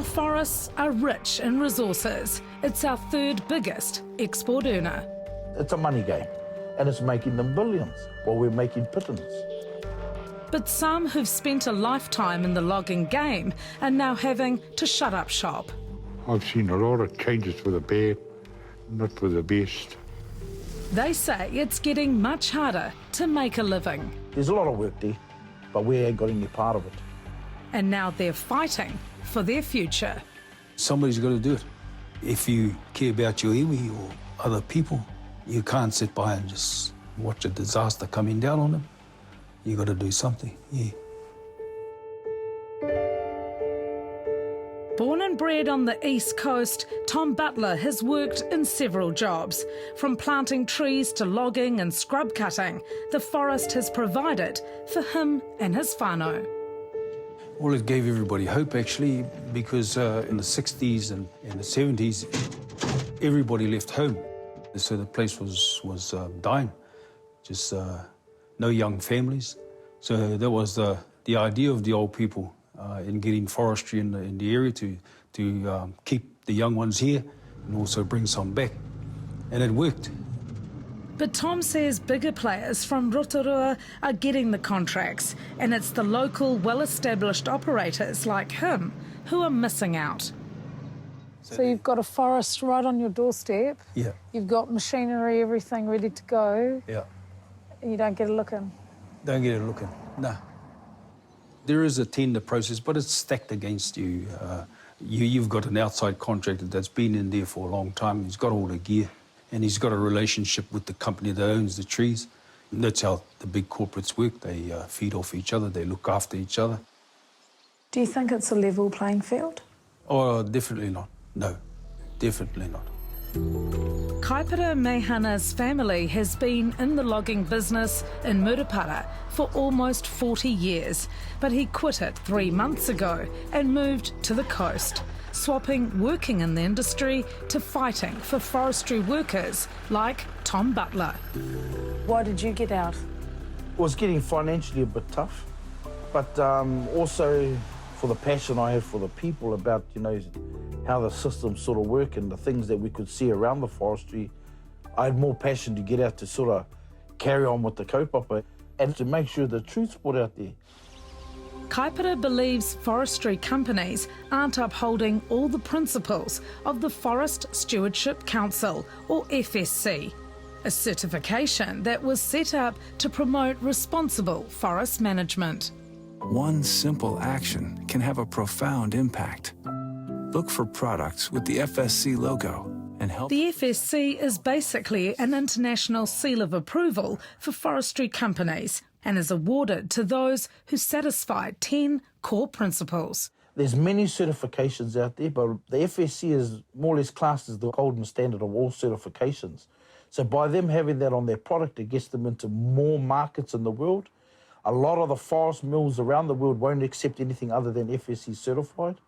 Our forests are rich in resources. It's our third biggest export earner. It's a money game, and it's making them billions while we're making pittance. But some who've spent a lifetime in the logging game are now having to shut up shop. I've seen a lot of changes for the bad, not for the best. They say it's getting much harder to make a living. There's a lot of work there, but we ain't got any part of it. And now they're fighting for their future. Somebody's got to do it. If you care about your iwi or other people, you can't sit by and just watch a disaster coming down on them. You got to do something, yeah. Born and bred on the East Coast, Tom Butler has worked in several jobs. From planting trees to logging and scrub cutting, the forest has provided for him and his whānau. Well, it gave everybody hope, actually, because in the 60s and in the 70s, everybody left home. So the place was dying, just no young families. So that was the idea of the old people in getting forestry in the area to keep the young ones here and also bring some back. And it worked. But Tom says bigger players from Rotorua are getting the contracts, and it's the local, well-established operators like him who are missing out. So you've got a forest right on your doorstep. Yeah. You've got machinery, everything ready to go. Yeah. And you don't get a look in. Don't get a look in, no. There is a tender process, but it's stacked against you. You've got an outside contractor that's been in there for a long time. He's got all the gear, and he's got a relationship with the company that owns the trees. And that's how the big corporates work. They feed off each other, they look after each other. Do you think it's a level playing field? Oh, definitely not. No, definitely not. Kaipara Meihana's family has been in the logging business in Murupara for almost 40 years, but he quit it 3 months ago and moved to the coast, swapping working in the industry to fighting for forestry workers like Tom Butler. Why did you get out? It was getting financially a bit tough, but also for the passion I have for the people about, how the systems sort of work and the things that we could see around the forestry. I had more passion to get out to sort of carry on with the kaupapa and to make sure the truth's put out there. Kaipara believes forestry companies aren't upholding all the principles of the Forest Stewardship Council, or FSC, a certification that was set up to promote responsible forest management. One simple action can have a profound impact. Look for products with the FSC logo and help. The FSC is basically an international seal of approval for forestry companies and is awarded to those who satisfy 10 core principles. There's many certifications out there, but the FSC is more or less classed as the golden standard of all certifications. So by them having that on their product, it gets them into more markets in the world. A lot of the forest mills around the world won't accept anything other than FSC certified.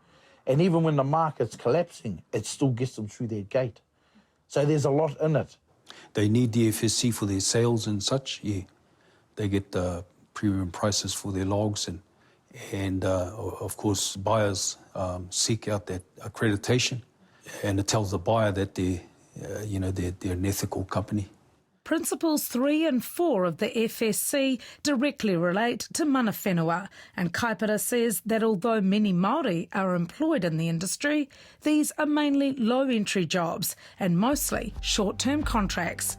And even when the market's collapsing, it still gets them through their gate. So there's a lot in it. They need the FSC for their sales and such, yeah. They get premium prices for their logs and of course, buyers seek out that accreditation, and it tells the buyer that they're an ethical company. Principles 3 and 4 of the FSC directly relate to mana whenua, and Kaipara says that although many Māori are employed in the industry, these are mainly low-entry jobs and mostly short-term contracts.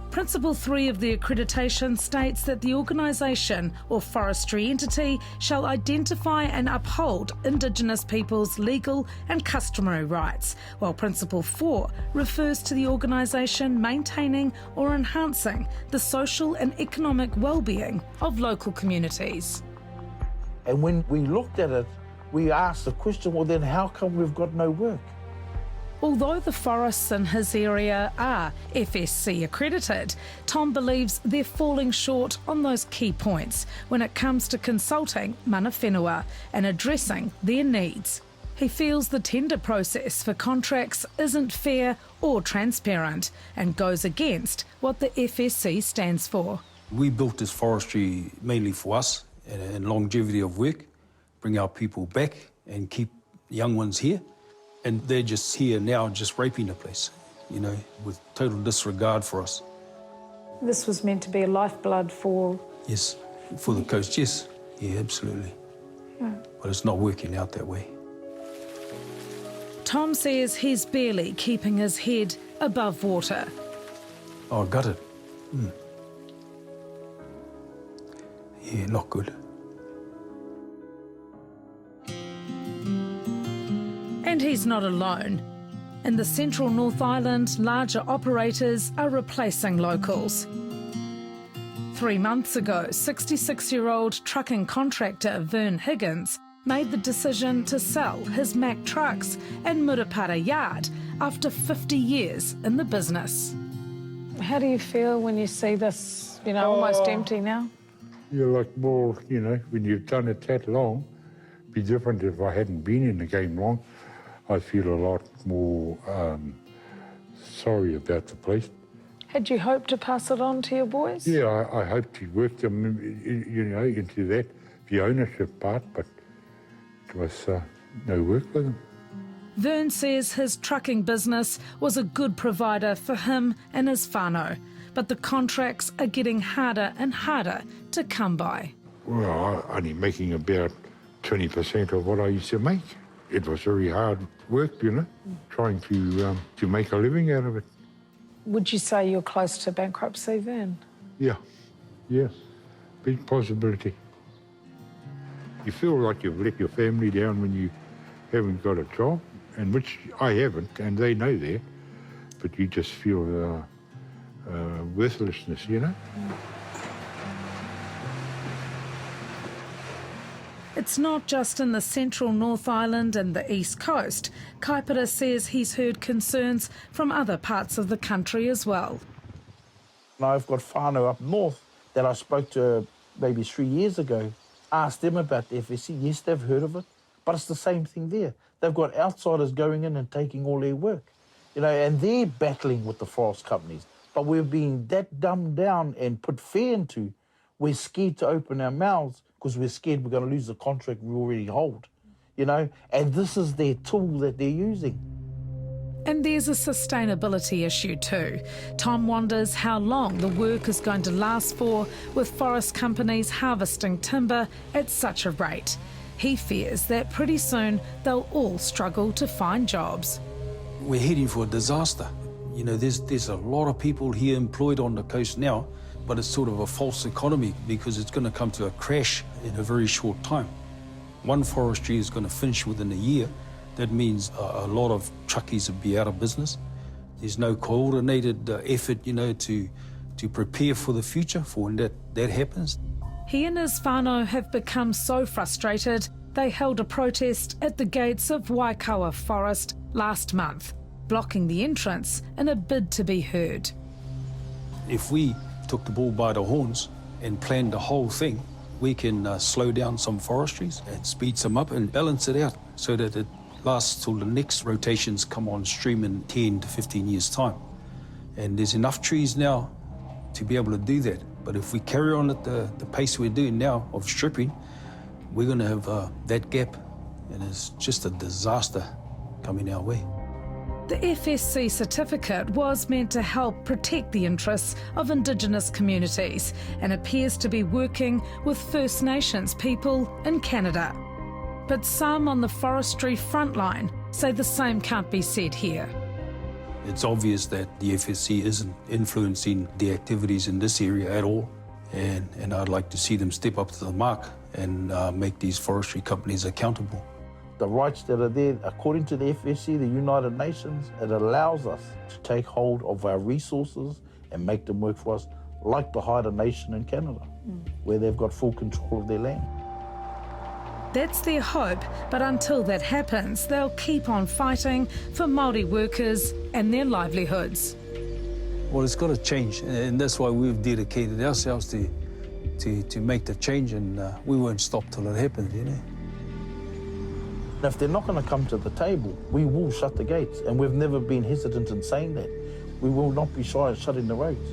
Principle 3 of the accreditation states that the organisation or forestry entity shall identify and uphold Indigenous peoples' legal and customary rights, while Principle 4 refers to the organisation maintaining or enhancing the social and economic well-being of local communities. And when we looked at it, we asked the question, well then how come we've got no work? Although the forests in his area are FSC accredited, Tom believes they're falling short on those key points when it comes to consulting mana whenua and addressing their needs. He feels the tender process for contracts isn't fair or transparent and goes against what the FSC stands for. We built this forestry mainly for us and longevity of work, bring our people back and keep young ones here. And they're just here now, just raping the place, you know, with total disregard for us. This was meant to be a lifeblood for... Yes, for the coast, yes. Yeah, absolutely. Yeah. But it's not working out that way. Tom says he's barely keeping his head above water. Oh, I got it. Yeah, not good. And he's not alone. In the central North Island, larger operators are replacing locals. 3 months ago, 66-year-old trucking contractor Vern Higgins made the decision to sell his Mack trucks and Murupara yard after 50 years in the business. How do you feel when you see this, you know, almost empty now? You're like, well, you know, when you've done it that long, it'd be different if I hadn't been in the game long. I feel a lot more sorry about the place. Had you hoped to pass it on to your boys? Yeah, I hope to work them, you know, into that, the ownership part, but there was no work with them. Vern says his trucking business was a good provider for him and his whānau, but the contracts are getting harder and harder to come by. Well, I'm only making about 20% of what I used to make. It was very hard work, you know, trying to make a living out of it. Would you say you're close to bankruptcy, Vern? Yeah, big possibility. You feel like you've let your family down when you haven't got a job, and which I haven't, and they know that, but you just feel worthlessness, you know? It's not just in the central North Island and the East Coast. Kaipara says he's heard concerns from other parts of the country as well. I've got whānau up north that I spoke to maybe 3 years ago, asked them about the FSC. Yes, they've heard of it, but it's the same thing there. They've got outsiders going in and taking all their work, you know, and they're battling with the forest companies. But we're being that dumbed down and put fear into, we're scared to open our mouths because we're scared we're going to lose the contract we already hold, you know, and this is their tool that they're using. And there's a sustainability issue too. Tom wonders how long the work is going to last for with forest companies harvesting timber at such a rate. He fears that pretty soon they'll all struggle to find jobs. We're heading for a disaster. You know, there's a lot of people here employed on the coast now, but it's sort of a false economy because it's going to come to a crash in a very short time. One forestry is going to finish within a year. That means a lot of truckies will be out of business. There's no coordinated effort, you know, to prepare for the future for when that happens. He and his whānau have become so frustrated, they held a protest at the gates of Waikawa Forest last month, blocking the entrance in a bid to be heard. If we took the bull by the horns and planned the whole thing, we can slow down some forestries and speed some up and balance it out so that it lasts till the next rotations come on stream in 10 to 15 years' time. And there's enough trees now to be able to do that. But if we carry on at the pace we're doing now of stripping, we're going to have that gap, and it's just a disaster coming our way. The FSC certificate was meant to help protect the interests of indigenous communities and appears to be working with First Nations people in Canada. But some on the forestry frontline say the same can't be said here. It's obvious that the FSC isn't influencing the activities in this area at all, and I'd like to see them step up to the mark and make these forestry companies accountable. The rights that are there, according to the FSC, the United Nations, it allows us to take hold of our resources and make them work for us, like the Haida Nation in Canada, where they've got full control of their land. That's their hope, but until that happens, they'll keep on fighting for Māori workers and their livelihoods. Well, it's got to change, and that's why we've dedicated ourselves to make the change, and we won't stop till it happens, you know. If they're not going to come to the table, we will shut the gates, and we've never been hesitant in saying that. We will not be shy of shutting the roads.